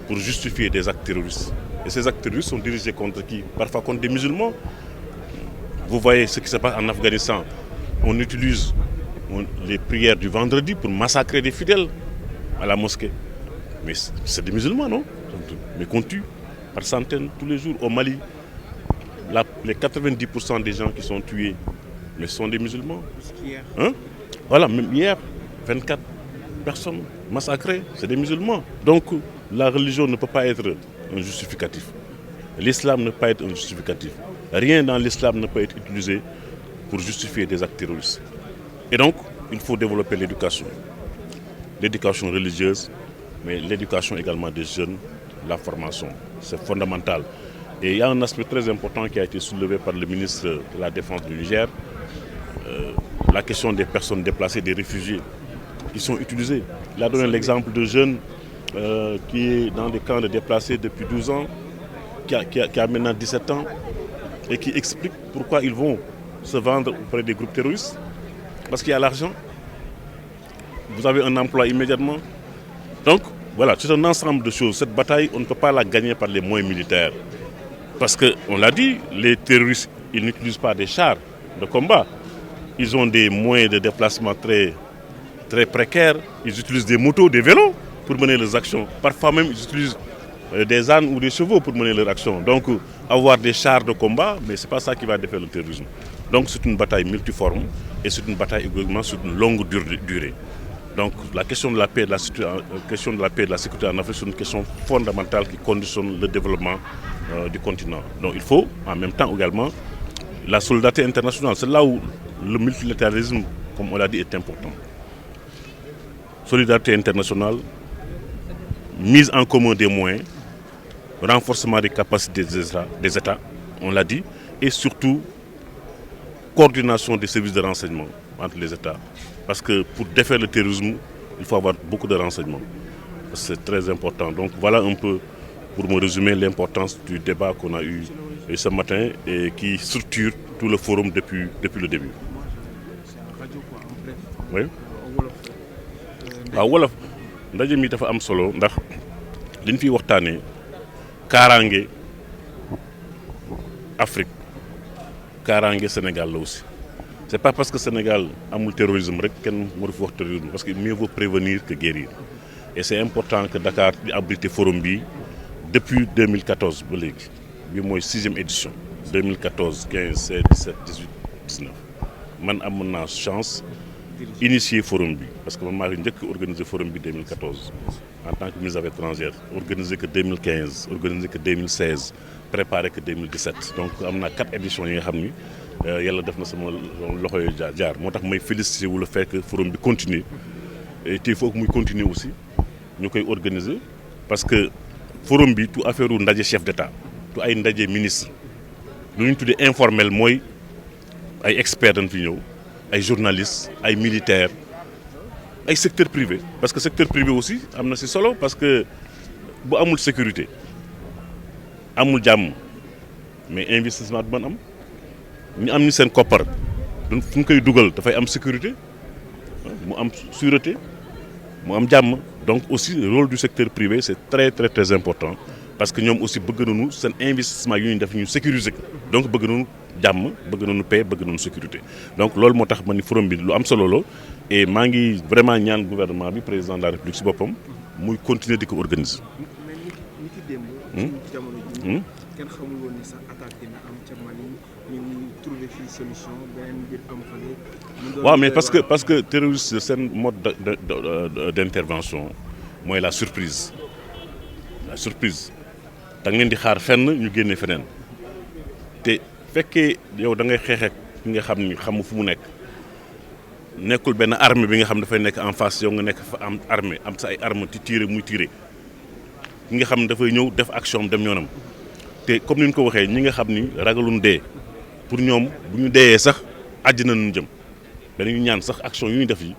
pour justifier des actes terroristes. Et ces actes terroristes sont dirigés contre qui? Parfois contre des musulmans. Vous voyez ce qui se passe en Afghanistan. On utilise les prières du vendredi pour massacrer des fidèles à la mosquée. Mais c'est des musulmans, non? Mais qu'on tue par centaines tous les jours. Au Mali, les 90% des gens qui sont tués, mais sont des musulmans. Hein? Voilà, même hier, 24 personnes massacrées, c'est des musulmans. Donc la religion ne peut pas être un justificatif. L'islam ne peut pas être un justificatif. Rien dans l'islam ne peut être utilisé pour justifier des actes terroristes. Et donc, il faut développer l'éducation. L'éducation religieuse, mais l'éducation également des jeunes, la formation. C'est fondamental. Et il y a un aspect très important qui a été soulevé par le ministre de la Défense du Niger, la question des personnes déplacées, des réfugiés qui sont utilisés. Il a donné l'exemple de jeunes qui est dans des camps de déplacés depuis 12 ans, qui a maintenant 17 ans, et qui explique pourquoi ils vont se vendre auprès des groupes terroristes. Parce qu'il y a l'argent, vous avez un emploi immédiatement. Donc, voilà, c'est un ensemble de choses. Cette bataille, on ne peut pas la gagner par les moyens militaires. Parce qu'on l'a dit, les terroristes, ils n'utilisent pas des chars de combat. Ils ont des moyens de déplacement très, très précaires. Ils utilisent des motos, des vélos pour mener leurs actions. Parfois même, ils utilisent des ânes ou des chevaux pour mener leurs actions. Donc, avoir des chars de combat, mais ce n'est pas ça qui va défaire le terrorisme. Donc, c'est une bataille multiforme et c'est une bataille également sur une longue durée. Donc, la question de la paix et de la sécurité en Afrique, c'est une question fondamentale qui conditionne le développement du continent. Donc, il faut en même temps également la solidarité internationale. C'est là où le multilatéralisme, comme on l'a dit, est important. Solidarité internationale, mise en commun des moyens, renforcement des capacités des États, on l'a dit, et surtout coordination des services de renseignement entre les États. Parce que pour défaire le terrorisme, il faut avoir beaucoup de renseignements. C'est très important. Donc voilà un peu, pour me résumer, l'importance du débat qu'on a eu ce matin et qui structure tout le forum depuis le début. Oui. waaw wolof ndaje mi dafa am solo ndax liñ fiy waxtaanee kaaraange Afrique kaaraange Sénégal la aussi. C'est pas parce que Sénégal amul terrorisme rek kenn waru fi wax terrorisme parce que mieux vaut prévenir que guérir. Et c'est important que Dakar di abrité forum bi depuis 2014 ba léegi bi mooy 6e édition 2014 15 16 17 18 19 man amoon naa chance initier forum bi parce que man maa ngi njëkk organiser forum bi 2014 en tant que ministre des Affaires étrangères organiser que 2015 organiser que 2016 préparer que 2017 donc am naa 4 éditions yi nga xam ni yàlla def na sama loxo yu jaar moo tax may féliciter wu le fait que forum bi continuer et il faut que muy continuer aussi ñu koy organiser parce que forum bi tout affaire u ndaje chef d'État tout ay ndaje ministre lu ñu tuddee informel mooy ay experts dañ fi ñëw ay journalistes ay militaires ay secteur privé parce que secteur privé aussi am na ci solo parce que bu amul sécurité amul jàmm mais investissement du mën am ñu am ni seen koppar fu ñu koy dugal dafay am sécurité mu am sûreté mu am jàmm donc aussi le rôle du secteur privé c'est très très très important parce que ñoom aussi bëgg nañu seen investissement yu ñu def ñu sécuriser ko donc bëgg nañu jàmm bëgg nañu paix bëgg nañu sécurité donc loolu moo tax ma ni forum bi lu am solo la et maa ngi vraiment ñaan gouvernement bi président de la République ci boppam muy continuer di ko organiser. kenn xamul woon ni sax attaque dina am ca Mali ñu trouver fii solution beneen mbir am fële. waaw mais parce que terroriste seen mode d'intervention mooy la surprise da ngeen di xaar fenn ñu génne feneen te fekkee yow da ngay xeex ak ki nga xam ni xamu fu mu nekk nekkul benn arme bi nga xam dafay nekk en face yow nga nekk fa am armée am sa ay arme ti tirer muy tirer ki nga xam ne dafay ñëw def action dem yoonam. te comme ni ñu ko waxee ñi nga xam ni ragaluñ dee pour ñoom bu ñu deeyee sax àjjana nañu jëm dañuy ñaan sax action yu ñu def yi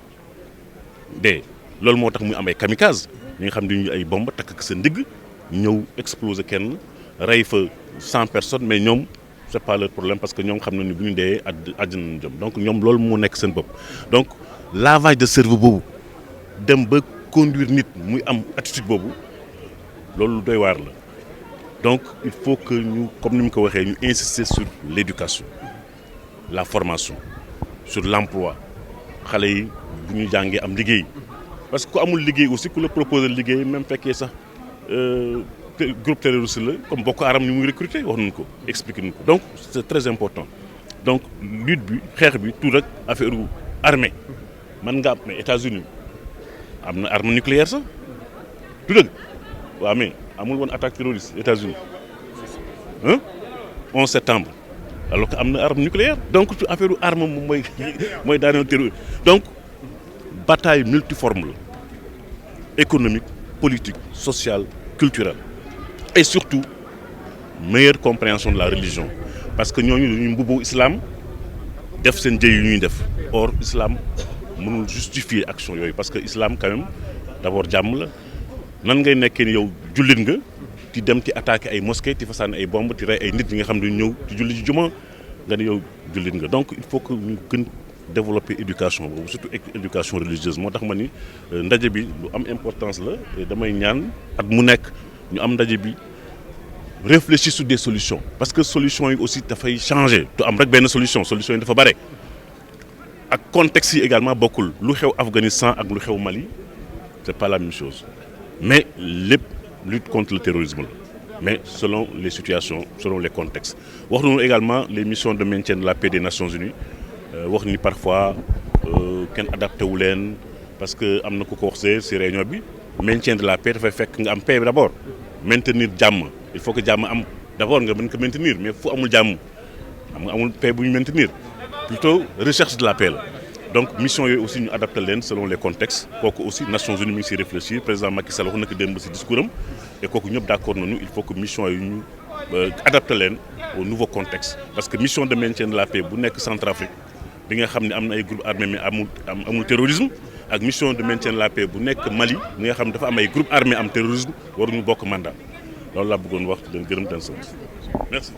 dee loolu moo tax muy am ay kamikaze ñi nga xam ne ay bombe takk ak sa ndigg ñëw exploser kenn rey fa 100 personnes mais ñoom c'est pas leur problème parce que ñoom xam na ni bu ñu deeyee àjjana nañu jëm donc ñoom loolu moo nekk seen bopp donc lavage de cerveau boobu dem ba conduire nit muy am attitude boobu loolu doy waar la donc il faut que ñu comme ni mu ko waxee ñu insister sur l'éducation la formation sur l'emploi xale yi bu ñu jàngee am liggéey parce que ku amul liggéey aussi ku la proposer liggéey même fekkee sax groupe terroriste la comme Boko Haram ni muy recruter wax nañu ko expliquer nañu ko donc c'est très important donc lutte bi xeex bi tout rek affaire armée man nga am mais États-Unis am na arme nucléaire sax du dëgg waaw mais amul woon attaque terroriste États-Unis 11 septembre alors que am na arme nucléaire donc affaire arme moom mooy daaneel terroriste donc bataille multiforme la économique politique sociale culturelle et surtout meilleure compréhension de la religion parce que ñooñu dañuy mbubboo islam def seen jëy yu ñuy def or islam mënul justifier action yooyu parce que islam quand même d'abord jàmm la nan ngay nekkee ni yow jullit nga di dem ci attaquer ay mosquées ti fa sànni ay bomb ti rey ay nit ñi nga xam ne ñëw ci julli ci juma nga ne yow jullit nga donc il faut que ñu gën développer éducation boobu surtout éducation religieuse moo tax ma ni ndaje bi lu am importance la et damay ñaan at mu nekk ñu am ndaje bi réfléchir sur des solutions parce que solutions yi aussi dafay changer tu am rek benn solution yi dafa bare ak contexte yi également bokkul lu xew Afghanistan ak lu xew Mali c'est pas la même chose mais lépp lutte contre le terrorisme la mais selon les situations selon les contextes wax nañu également les missions de maintien de la paix des Nations Unies wax ni parfois kenn adapté wu leen parce que am na ku ko wax ci réunion bi maintien de la paix dafay fekk nga am paix bi d'abord maintenir jàmm il faut que jàmm am d'abord nga mën ko maintenir mais fu amul jàmm xam nga amul paix bu ñu maintenir plutôt recherche de la paix la donc mission yooyu aussi ñu adapté leen selon les contextes kooku aussi Nations Unies mi ngi siy réfléchir président Macky Sall wax na ko démb ci discours am et kooku ñëpp d'accord nañu il faut que mission yi ñu adapté leen au nouveau contexte parce que mission de maintien de la paix bu nekk Centrafrique bi nga xam ne am na ay groupe armé mais amul terrorisme ak mission de maintien de la paix bu nekk Mali bi nga xam ne dafa am ay groupe armé am terrorisme waruñu bokk mandat loolu laa bëggoon wax di leen gërëm di leen sant merci.